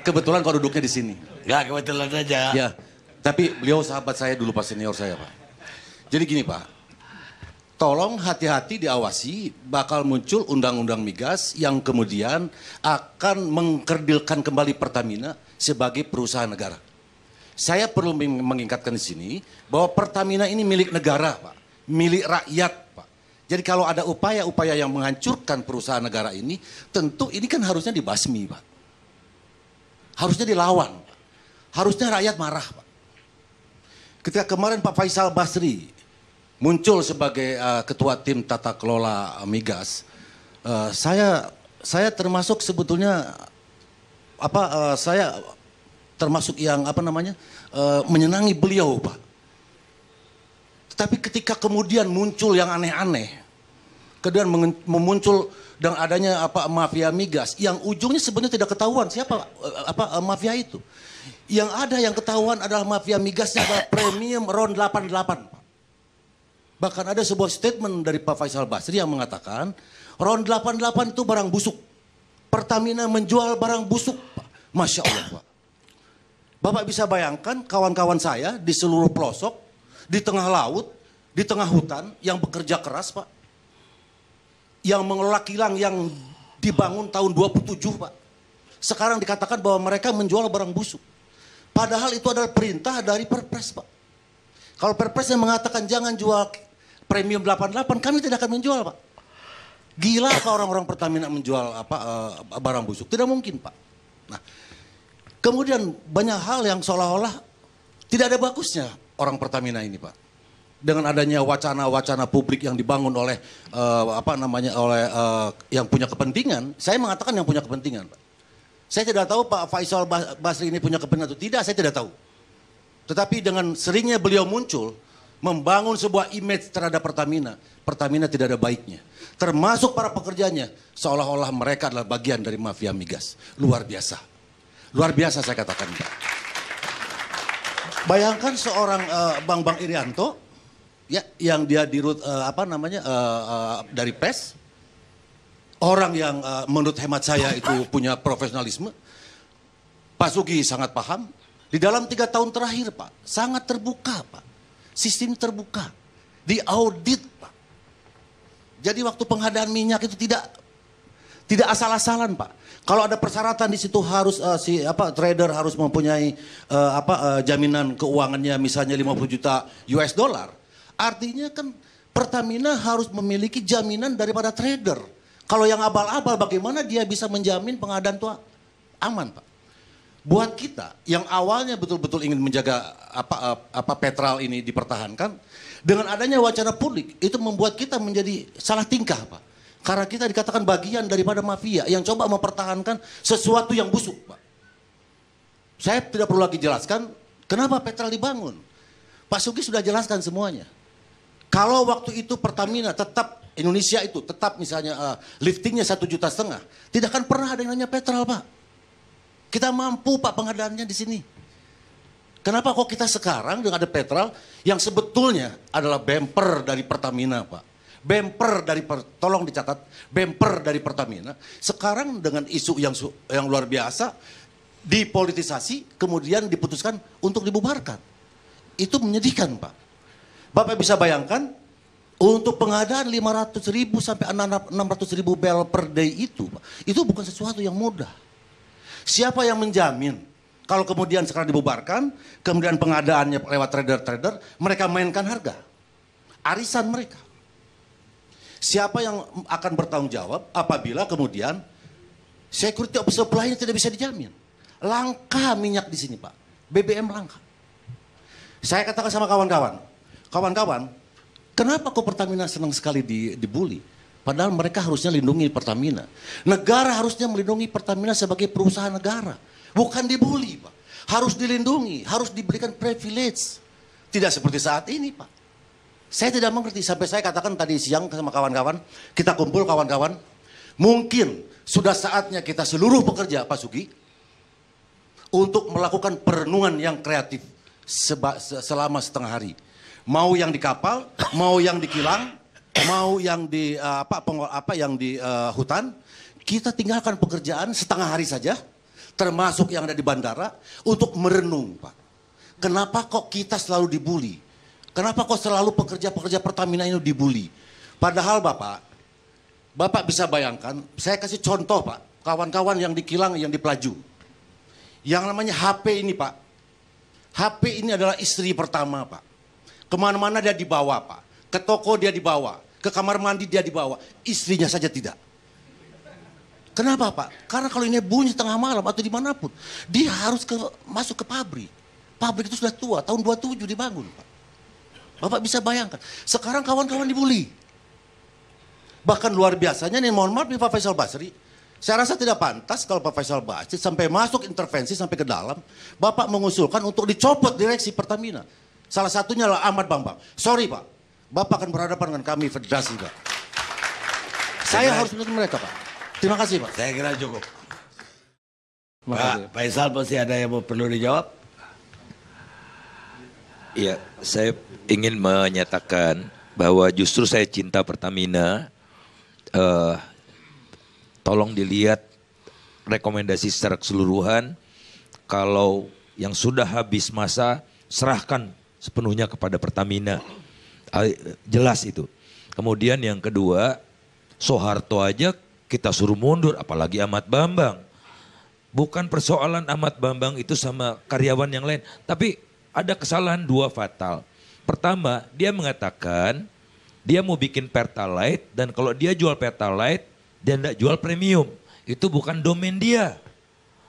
Kebetulan kau duduknya di sini. Enggak, kebetulan aja. Ya, tapi beliau sahabat saya dulu, Pak, senior saya Pak. Jadi gini Pak, tolong hati-hati diawasi, bakal muncul undang-undang migas yang kemudian akan mengkerdilkan kembali Pertamina sebagai perusahaan negara. Saya perlu mengingatkan di sini bahwa Pertamina ini milik negara Pak, milik rakyat Pak. Jadi kalau ada upaya-upaya yang menghancurkan perusahaan negara ini, tentu ini kan harusnya dibasmi Pak. Harusnya dilawan Pak. Harusnya rakyat marah Pak. Ketika kemarin Pak Faisal Basri muncul sebagai ketua tim tata kelola migas, saya termasuk sebetulnya saya termasuk yang menyenangi beliau Pak. Tapi ketika kemudian muncul yang aneh-aneh, kemudian memuncul dan adanya mafia migas yang ujungnya sebenarnya tidak ketahuan siapa mafia itu. Yang ada yang ketahuan adalah mafia migasnya adalah premium RON 88 Pak. Bahkan ada sebuah statement dari Pak Faisal Basri yang mengatakan RON 88 itu barang busuk. Pertamina menjual barang busuk Pak. Masya Allah Pak. Bapak bisa bayangkan kawan-kawan saya di seluruh pelosok, di tengah laut, di tengah hutan yang bekerja keras Pak. Yang mengelola kilang yang dibangun tahun 27 Pak. Sekarang dikatakan bahwa mereka menjual barang busuk. Padahal itu adalah perintah dari Perpres Pak. Kalau Perpres yang mengatakan jangan jual premium 88, kami tidak akan menjual Pak. Gila apa orang-orang Pertamina menjual barang busuk? Tidak mungkin Pak. Nah, kemudian banyak hal yang seolah-olah tidak ada bagusnya orang Pertamina ini Pak. dengan adanya wacana-wacana publik yang dibangun oleh yang punya kepentingan, saya mengatakan yang punya kepentingan, Pak. Saya tidak tahu Pak Faisal Basri ini punya kepentingan atau tidak, saya tidak tahu. Tetapi dengan seringnya beliau muncul, membangun sebuah image terhadap Pertamina, Pertamina tidak ada baiknya. Termasuk para pekerjanya, seolah-olah mereka adalah bagian dari mafia migas. Luar biasa. Luar biasa saya katakan, Pak. Bayangkan seorang Bang Irianto, ya, yang dia dirut dari PES, orang yang menurut hemat saya itu punya profesionalisme. Pak Sugi sangat paham. Di dalam 3 tahun terakhir, Pak, sangat terbuka, Pak. Sistem terbuka, diaudit, Pak. Jadi waktu pengadaan minyak itu tidak asal-asalan, Pak. Kalau ada persyaratan di situ harus trader harus mempunyai jaminan keuangannya misalnya 50 juta US dollar. Artinya kan Pertamina harus memiliki jaminan daripada trader. Kalau yang abal-abal bagaimana dia bisa menjamin pengadaan itu aman, Pak? Buat kita yang awalnya betul-betul ingin menjaga Petral ini dipertahankan, dengan adanya wacana publik itu membuat kita menjadi salah tingkah, Pak. Karena kita dikatakan bagian daripada mafia yang coba mempertahankan sesuatu yang busuk, Pak. Saya tidak perlu lagi jelaskan kenapa Petral dibangun. Pak Sugi sudah jelaskan semuanya. Kalau waktu itu Pertamina tetap, Indonesia itu tetap misalnya liftingnya 1,5 juta, tidak akan pernah ada yang namanya Petral, Pak. Kita mampu, Pak, pengadaannya di sini. Kenapa kok kita sekarang dengan ada Petral yang sebetulnya adalah bumper dari Pertamina, Pak. Tolong dicatat, bumper dari Pertamina. Sekarang dengan isu yang luar biasa, dipolitisasi, kemudian diputuskan untuk dibubarkan. Itu menyedihkan, Pak. Bapak bisa bayangkan, untuk pengadaan 500.000 sampai 600.000 barrel per day itu, Pak, itu bukan sesuatu yang mudah. Siapa yang menjamin kalau kemudian sekarang dibubarkan, kemudian pengadaannya lewat trader-trader, mereka mainkan harga, arisan mereka. Siapa yang akan bertanggung jawab apabila kemudian security of supply-nya tidak bisa dijamin? Langka minyak di sini, Pak. BBM langka. Saya katakan sama kawan-kawan, kenapa kok Pertamina senang sekali dibully? Padahal mereka harusnya lindungi Pertamina. Negara harusnya melindungi Pertamina sebagai perusahaan negara. Bukan dibully, Pak. Harus dilindungi, harus diberikan privilege. Tidak seperti saat ini, Pak. Saya tidak mengerti, sampai saya katakan tadi siang sama kawan-kawan, kita kumpul kawan-kawan, mungkin sudah saatnya kita seluruh pekerja, Pak Sugi, untuk melakukan perenungan yang kreatif selama setengah hari. Mau yang di kapal, mau yang di kilang, mau yang di hutan, kita tinggalkan pekerjaan setengah hari saja, termasuk yang ada di bandara, untuk merenung, Pak. Kenapa kok kita selalu dibully? Kenapa kok selalu pekerja-pekerja Pertamina ini dibully? Padahal Bapak bisa bayangkan, saya kasih contoh, Pak, kawan-kawan yang di kilang, yang di Pelaju. Yang namanya HP ini, Pak. HP ini adalah istri pertama, Pak. Kemana-mana dia dibawa, Pak. Ke toko dia dibawa, ke kamar mandi dia dibawa, istrinya saja tidak. Kenapa, Pak? Karena kalau ini bunyi tengah malam atau dimanapun, dia harus masuk ke pabrik. Pabrik itu sudah tua, tahun 27 dibangun, Pak. Bapak bisa bayangkan, sekarang kawan-kawan dibully. Bahkan luar biasanya nih, mohon maaf nih Pak Faisal Basri, saya rasa tidak pantas kalau Pak Faisal Basri sampai masuk intervensi sampai ke dalam, Bapak mengusulkan untuk dicopot direksi Pertamina. Salah satunya adalah Ahmad Bambang. Sorry, Pak. Bapak akan berhadapan dengan kami federasi, Pak. Saya harus menuntut mereka, Pak. Terima kasih, Pak. Saya kira cukup. Pak Faisal pasti ada yang perlu dijawab. Ya, saya ingin menyatakan bahwa justru saya cinta Pertamina. Tolong dilihat rekomendasi secara keseluruhan. Kalau yang sudah habis masa, serahkan sepenuhnya kepada Pertamina. Jelas itu. Kemudian yang kedua, Soeharto aja kita suruh mundur, apalagi Ahmad Bambang. Bukan persoalan Ahmad Bambang itu sama karyawan yang lain, tapi ada kesalahan dua fatal. Pertama, dia mengatakan dia mau bikin Pertalite dan kalau dia jual Pertalite, dia tidak jual premium. Itu bukan domain dia,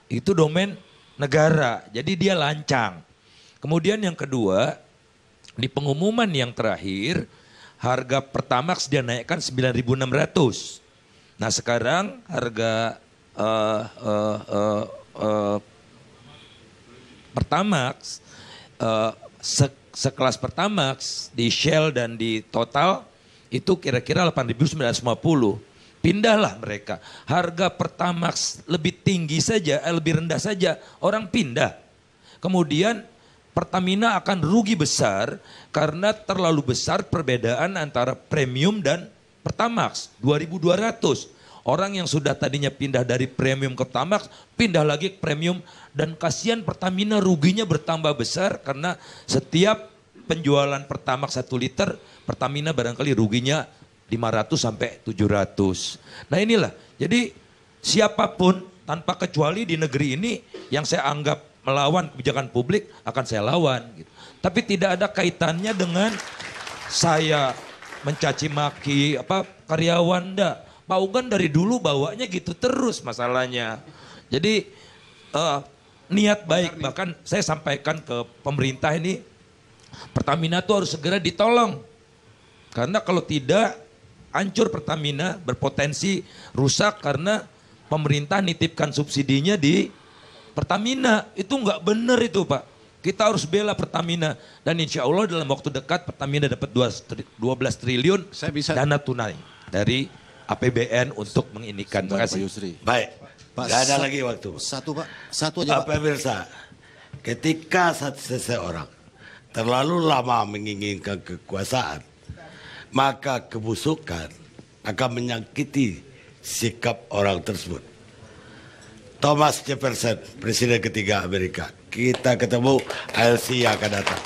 itu domain negara, jadi dia lancang. Kemudian yang kedua, Di pengumuman yang terakhir, harga Pertamax dia naikkan 9.600. Nah sekarang harga Pertamax, sekelas Pertamax di Shell dan di Total itu kira-kira 8.950. Pindahlah mereka. Harga Pertamax lebih tinggi saja, lebih rendah saja, orang pindah. Kemudian Pertamina akan rugi besar karena terlalu besar perbedaan antara premium dan Pertamax, 2.200. Orang yang sudah tadinya pindah dari premium ke Pertamax, pindah lagi ke premium. Dan kasihan Pertamina ruginya bertambah besar karena setiap penjualan Pertamax 1 liter, Pertamina barangkali ruginya 500 sampai 700. Nah inilah, jadi siapapun tanpa kecuali di negeri ini yang saya anggap melawan kebijakan publik akan saya lawan. Gitu. Tapi tidak ada kaitannya dengan saya mencaci maki karyawan. Enggak. Pak Ugan dari dulu bawanya gitu terus masalahnya. Jadi niat baik, bahkan saya sampaikan ke pemerintah ini, Pertamina itu harus segera ditolong. Karena kalau tidak, hancur Pertamina, berpotensi rusak karena pemerintah nitipkan subsidinya di Pertamina. Itu nggak benar itu Pak. Kita harus bela Pertamina. Dan insya Allah dalam waktu dekat Pertamina dapat 12 triliun dana tunai dari APBN untuk menginikan. Terima kasih. Baik, nggak ada lagi waktu. Satu aja Pak. Pemirsa, ketika seseorang terlalu lama menginginkan kekuasaan, maka kebusukan akan menyakiti sikap orang tersebut. Thomas Jefferson, Presiden ketiga Amerika. Kita ketemu ALC yang akan datang.